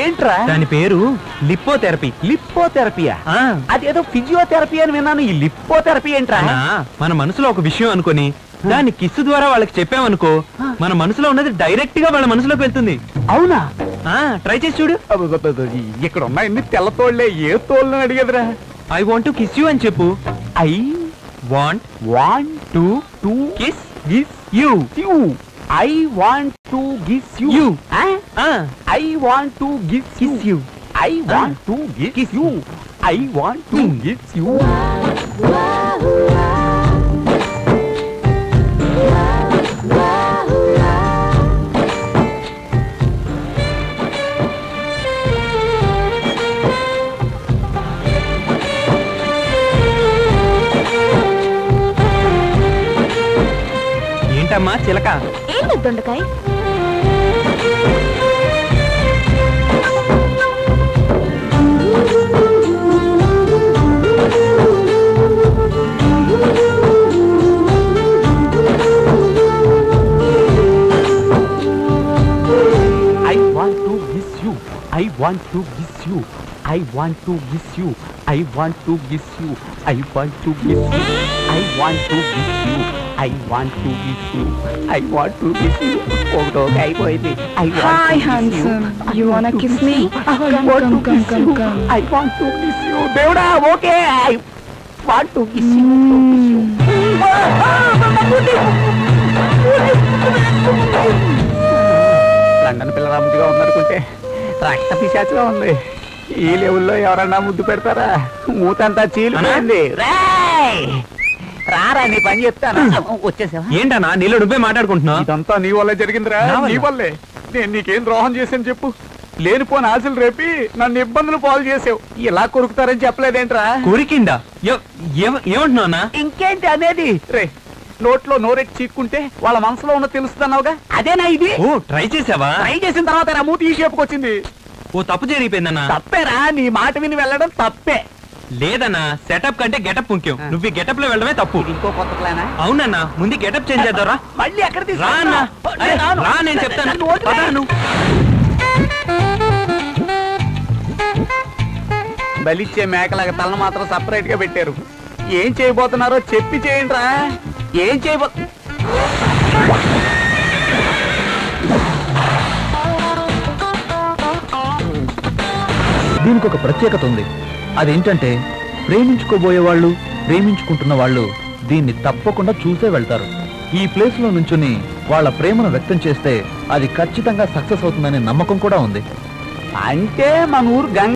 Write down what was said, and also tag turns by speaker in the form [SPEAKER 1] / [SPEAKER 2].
[SPEAKER 1] ఏంట్రా
[SPEAKER 2] దాని పేరు లిప్పోథెరపీ.
[SPEAKER 1] లిప్పోథెరపీయా? అదేదో ఫిజియోథెరపీ అని విన్నాను. ఈ లిప్పోథెరపీ ఏంట్రా?
[SPEAKER 2] మన మనసులో ఒక విషయం అనుకొని దాన్ని కిస్సు ద్వారా వాళ్ళకి చెప్పామనుకో, మన మనసులో ఉన్నది డైరెక్ట్ గా వాళ్ళ మనసులోకి వెళ్తుంది.
[SPEAKER 1] అవునా?
[SPEAKER 2] ట్రై చేసి చూడు.
[SPEAKER 1] ఇక్కడ ఉన్నాయి ఎన్ని తెల్ల తోళ్లే, ఏ తోళ్ళని అడిగేదిరా?
[SPEAKER 2] I want to kiss you అని చెప్పు.
[SPEAKER 1] I
[SPEAKER 2] want
[SPEAKER 1] to
[SPEAKER 2] kiss
[SPEAKER 1] you. I want to kiss you. I want to kiss you. I want to kiss you. I want to kiss you.
[SPEAKER 2] ఏంటమ్మా చిలక?
[SPEAKER 3] ఏంటి దొండకాయ?
[SPEAKER 1] I want to kiss you. I want to kiss you. I want to kiss you. I want to kiss you. I want to kiss you. I want to kiss you. I want to kiss you. I want to kiss you. ఒకటో అయిపోయింది. I want
[SPEAKER 3] Hi,
[SPEAKER 1] to kiss you.
[SPEAKER 3] handsome. You wanna kiss me?
[SPEAKER 1] I want to kiss you. I want to kiss you. దేవుడా, okay. I want to kiss you. London పిల్లరా ముద్దుగా ఉందనుకుంటే రక్త పిశాచిగా ఉంది. ఈ లెవెల్లో ఎవరన్నా ముద్దు పెడతారా? మూతంతా చీలిపోయింది. రారా, నీ పని చెప్తాను. వచ్చేసావా?
[SPEAKER 2] ఏంటన్నా నీలో నువ్వే మాట్లాడుకుంటున్నావు?
[SPEAKER 1] ఇదంతా నీ వల్లే జరిగిందిరా. నీ వల్లే. నేను నీకేం ద్రోహం చేశాను చెప్పు? లేనిపోని ఆశలు రేపి నన్ను ఇబ్బందులు పాలు చేసావు. ఇలా కొరుకుతారని చెప్పలేదేంట్రా?
[SPEAKER 2] కొరికిందా? ఏమంటున్నావునా?
[SPEAKER 1] ఇంకేంటి అనేది? రే, నోట్లో నోరెట్టి చీక్కుంటే వాళ్ళ మనసులో ఉన్న తెలుస్తున్నావుగా, అదేనా ఇది?
[SPEAKER 2] ఓ, ట్రై చేసావా?
[SPEAKER 1] ట్రై చేసిన తర్వాత నా మూతి ఈ షేపుకి వచ్చింది.
[SPEAKER 2] ఓ, తప్పు జరిగిపోయిందన్నా.
[SPEAKER 1] తప్పేరా? నీ మాట విని వెళ్ళడం తప్పే.
[SPEAKER 2] లేదన్నా, సెటప్ కంటే గెటప్ ముఖ్యం. నువ్వు గెటప్ లో వెళ్ళడమే తప్పు.
[SPEAKER 1] ఇంకో కొత్త ప్లానా?
[SPEAKER 2] అవునన్నా, ముందు గెటప్ చేంజ్ చేద్దారా?
[SPEAKER 1] మళ్ళీ ఎక్కడ
[SPEAKER 2] రా అన్నా. రా, నేను చెప్తాను.
[SPEAKER 1] బలిచ్చే మేకలాగా తలను మాత్రం సపరేట్ గా పెట్టారు. ఏం చేయబోతున్నారో చెప్పి చేయండి రా. ఏం చేయబో
[SPEAKER 4] దీనికి ఒక ప్రత్యేకత ఉంది. అదేంటంటే ప్రేమించుకోబోయే వాళ్ళు, ప్రేమించుకుంటున్న వాళ్ళు దీన్ని తప్పకుండా చూసే వెళ్తారు. ఈ ప్లేస్ లో నుంచుని వాళ్ళ ప్రేమను వ్యక్తం చేస్తే అది ఖచ్చితంగా సక్సెస్ అవుతుందనే నమ్మకం కూడా ఉంది.
[SPEAKER 1] అంటే మన ఊరు గంగ